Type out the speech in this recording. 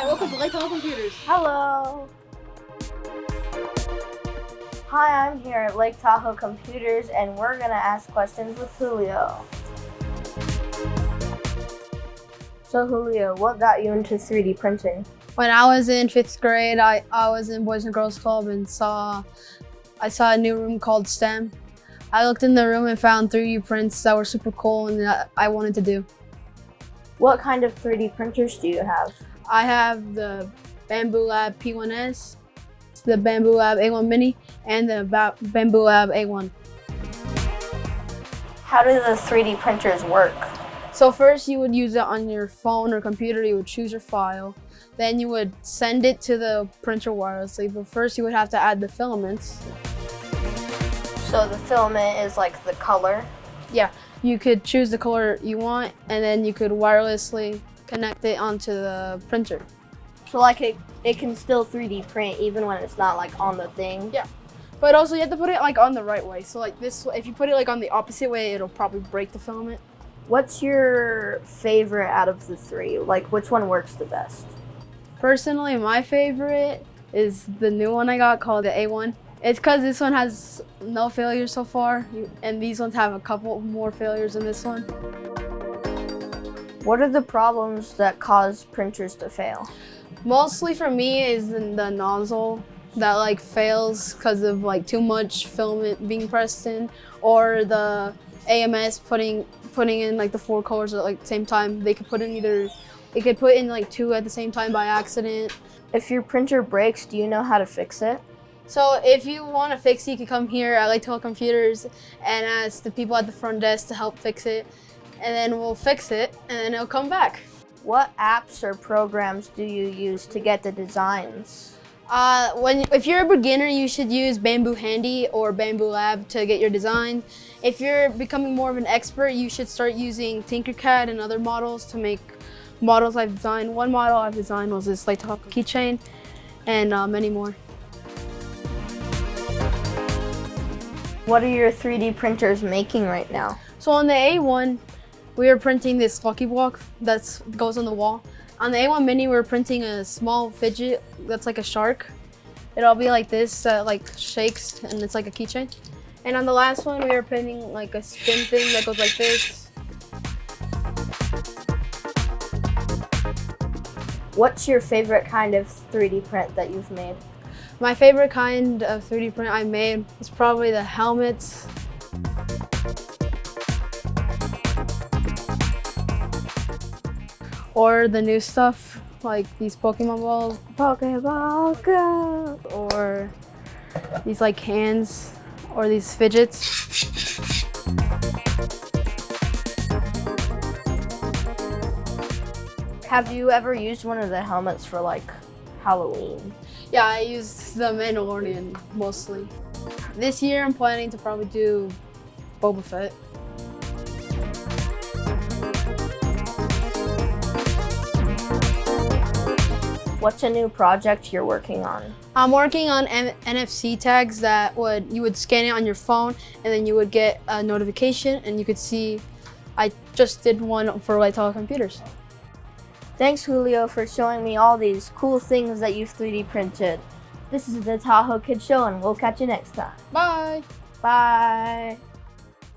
Hi, welcome to Lake Tahoe Computers. Hello. Hi, I'm here at Lake Tahoe Computers and we're gonna ask questions with Julio. So Julio, what got you into 3D printing? When I was in 5th grade, I was in Boys and Girls Club and I saw a new room called STEM. I looked in the room and found 3D prints that were super cool and that I wanted to do. What kind of 3D printers do you have? I have the Bamboo Lab P1S, the Bamboo Lab A1 Mini, and the Bamboo Lab A1. How do the 3D printers work? So first you would use it on your phone or computer, you would choose your file. Then you would send it to the printer wirelessly, but first you would have to add the filaments. So the filament is like the color? Yeah, you could choose the color you want and then you could wirelessly connect it onto the printer. So like it can still 3D print even when it's not like on the thing? Yeah, but also you have to put it like on the right way. So like this, if you put it like on the opposite way, it'll probably break the filament. What's your favorite out of the three? Like which one works the best? Personally, my favorite is the new one I got called the A1. It's because this one has no failures so far, and these ones have a couple more failures than this one. What are the problems that cause printers to fail? Mostly for me is the nozzle that like fails because of like too much filament being pressed in, or the AMS putting in like the 4 colors at like the same time. They could put in like 2 at the same time by accident. If your printer breaks, do you know how to fix it? So if you want to fix it, you can come here at Lake Tahoe Computers and ask the people at the front desk to help fix it, and then we'll fix it and then it'll come back. What apps or programs do you use to get the designs? If you're a beginner, you should use Bamboo Handy or Bamboo Lab to get your design. If you're becoming more of an expert, you should start using Tinkercad and other models to make models I've designed. One model I've designed was this Lake Tahoe keychain, and many more. What are your 3D printers making right now? So on the A1, we are printing this Lucky Block that goes on the wall. On the A1 Mini, we're printing a small fidget that's like a shark. It'll be like this, like shakes, and it's like a keychain. And on the last one, we are printing like a spin thing that goes like this. What's your favorite kind of 3D print that you've made? My favorite kind of 3D print I made is probably the helmets. Or the new stuff, like these Pokemon balls. Pokeball Go! Or these like hands, or these fidgets. Have you ever used one of the helmets for like Halloween? Yeah, I use the Mandalorian mostly. This year I'm planning to probably do Boba Fett. What's a new project you're working on? I'm working on NFC tags that you would scan it on your phone and then you would get a notification and you could see I just did one for Lake Tahoe Computers. Thanks, Julio, for showing me all these cool things that you've 3D printed. This is the Tahoe Kid Show, and we'll catch you next time. Bye! Bye!